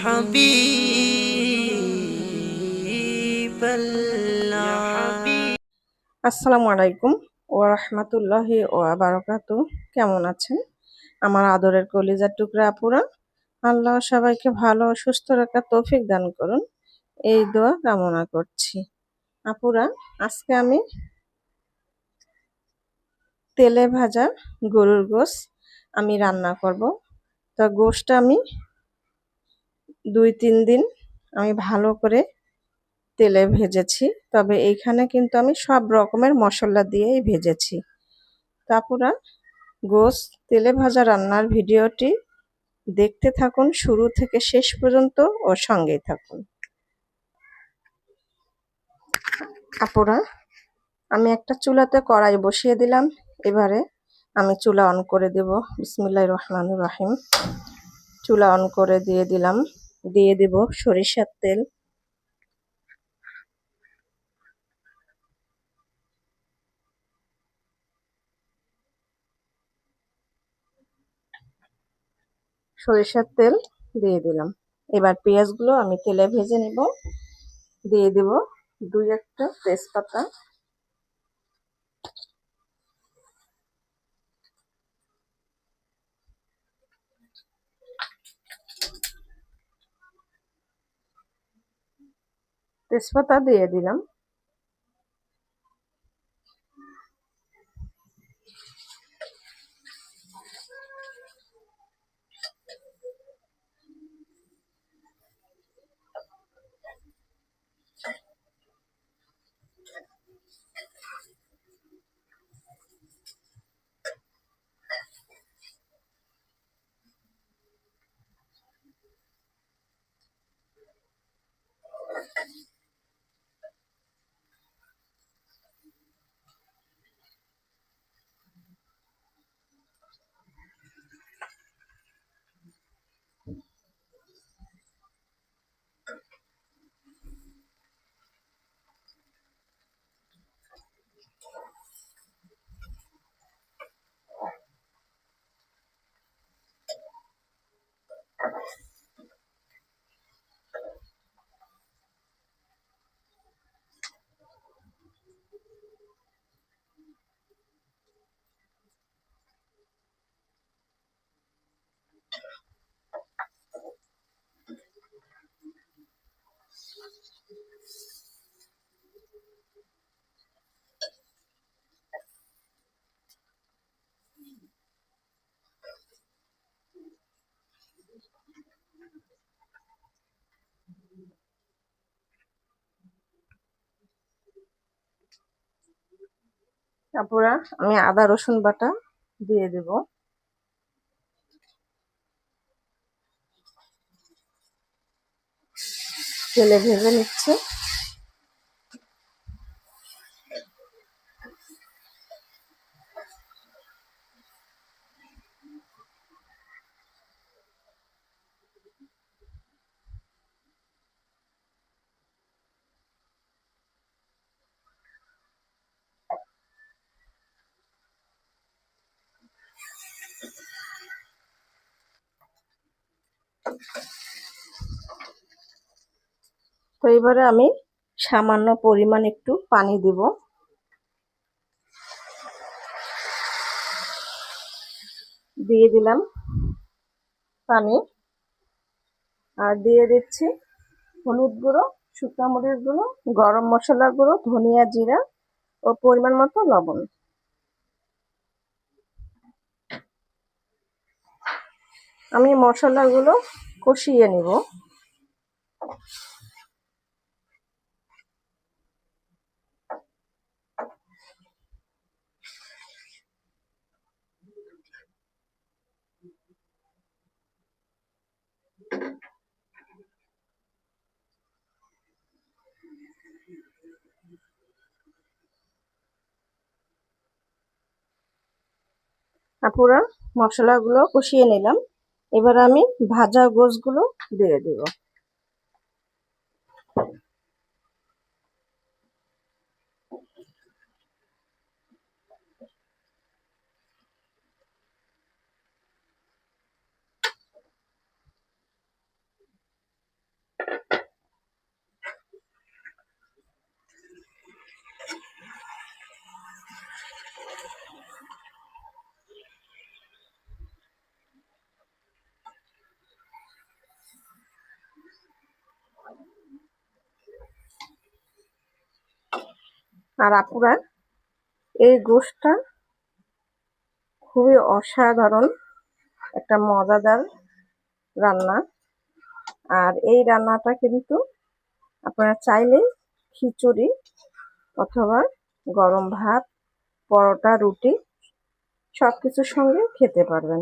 حبيب الله। আসসালামু আলাইকুম ওয়া রাহমাতুল্লাহি ওয়া বারাকাতু। কেমন আছেন আমার আদরের কলিজার টুকরা আপুরা? আল্লাহ সবাইকে ভালো ও সুস্থ রাখার তৌফিক দান করুন, এই দোয়া কামনা করছি। আপুরা, আজকে আমি তেলে ভাজা গরুর গোশত আমি রান্না করব। তা গোশতটা আমি 2-3 দিন আমি ভালো করে তেলে ভেজেছি, তবে এইখানে কিন্তু আমি সব রকমের মশলা দিয়েই ভেজেছি। তারপরে গোশত তেলে ভাজা রান্নার ভিডিওটি দেখতে থাকুন শুরু থেকে শেষ পর্যন্ত ও সঙ্গেই থাকুন। আপুরা, আমি একটা চুলাতে কড়াই বসিয়ে দিলাম। এবারে আমি চুলা অন করে দেব। বিসমিল্লাহির রহমানির রহিম। চুলা অন করে দিয়ে দেব সরিষার তেল। সরিষার তেল দিয়ে দিলাম। এবার পেঁয়াজগুলো আমি তেলে ভেজে নেব। দিয়ে দেব 2-1টা তেজপাতা। তেজপাতা দিয়ে দিলাম। তারপর আমি আদা রসুন বাটা দিয়ে দেব। তেলে ভেজে নিচ্ছে। তো এবারে আমি সামান্য পরিমাণ একটু পানি দেব। দিয়ে দিলাম পানি, আর দিয়ে দিচ্ছি হলুদ গুঁড়ো, শুকনো মরিচ গুঁড়ো, গরম মশলা গুঁড়ো, ধনিয়া জিরা ও পরিমাণ মতো লবণ। আমি মশলাগুলো কষিয়ে নিব। আপুরা, মশলাগুলো কষিয়ে নিলাম। এবার আমি ভাজা গোশতগুলো দিয়ে দেব। আর আপুরা, এই গোশটা খুবই অসাধারণ একটা মজাদার রান্না। আর এই রান্নাটা কিন্তু আপনারা চাইলে খিচুড়ি অথবা গরম ভাত, পরোটা, রুটি সবকিছুর সঙ্গে খেতে পারবেন।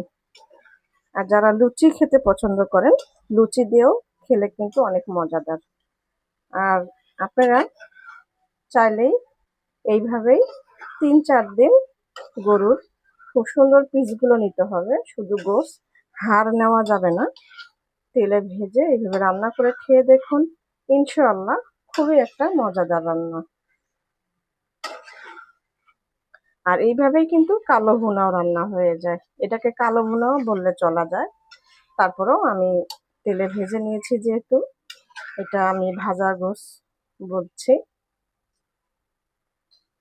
আর যারা লুচি খেতে পছন্দ করেন, লুচি দিয়েও খেলে কিন্তু অনেক মজাদার। আর আপনারা চাইলেই এইভাবেই 3-4 দিন গরুর খুব সুন্দর পিসগুলো নিতে হবে, শুধু গোশ, হাড় নেওয়া যাবে না। তেলে ভেজে এইভাবে রান্না করে খেয়ে দেখুন, ইনশাআল্লাহ খুবই একটা মজাদার রান্না। আর এইভাবেই কিন্তু কালো ভুনাও রান্না হয়ে যায়, এটাকে কালো ভুনাও বললে চলা যায়। তারপরেও আমি তেলে ভেজে নিয়েছি যেহেতু, এটা আমি ভাজা গোশ বলছি।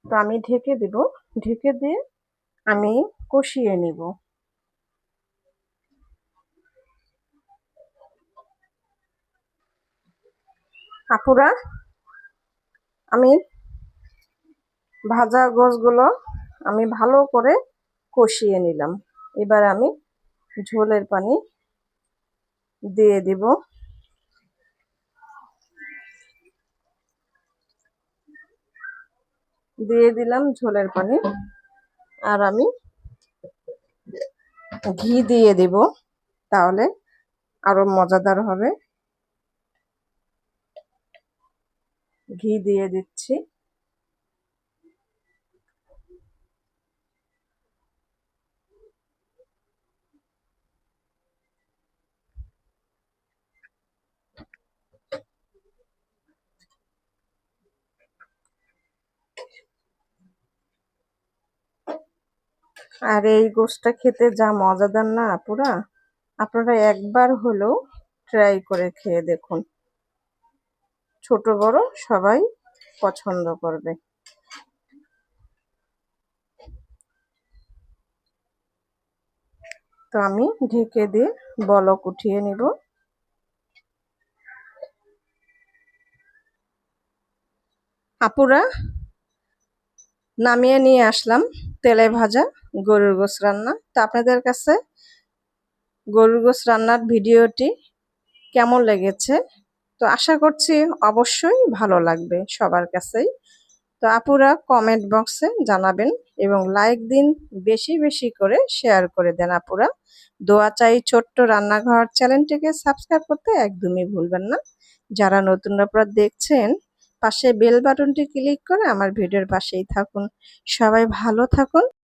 তো আমি ঢেকে দেব, ঢেকে দিয়ে আমি কষিয়ে নিব। আপুরা, আমি ভাজা গোশগুলো আমি ভালো করে কষিয়ে নিলাম। এবার আমি ঝোলের পানি দিয়ে দিব। দিয়ে দিলাম ঝোলের পানি। আর আমি ঘি দিয়ে দিব, তাহলে আরো মজাদার হবে। ঘি দিয়ে দিচ্ছি। আর এই গোশটা খেতে যা মজাদার না আপুরা, আপনারা একবার হলেও ট্রাই করে খেয়ে দেখুন, ছোট বড় সবাই পছন্দ করবে। তো আমি ঢেকে দিয়ে বলক উঠিয়ে নিব। আপুরা, নামিয়ে নিয়ে আসলাম তেলে ভাজা গরুর গোশ রান্না। তো আপনাদের কাছে গরুর গোশ রান্নার ভিডিওটি কেমন লেগেছে? তো আশা করছি অবশ্যই ভালো লাগবে সবার কাছেই। তো আপুরা কমেন্ট বক্সে জানাবেন এবং লাইক দিন, বেশি বেশি করে শেয়ার করে দেন আপুরা। দোয়া চাই ছোট্ট রান্নাঘর চ্যানেলটিকে সাবস্ক্রাইব করতে একদমই ভুলবেন না। যারা নতুন আপনারা দেখছেন, পাশে বেল বাটনটি ক্লিক করে আমার ভিডিওর পাশেই থাকুন। সবাই ভালো থাকুন।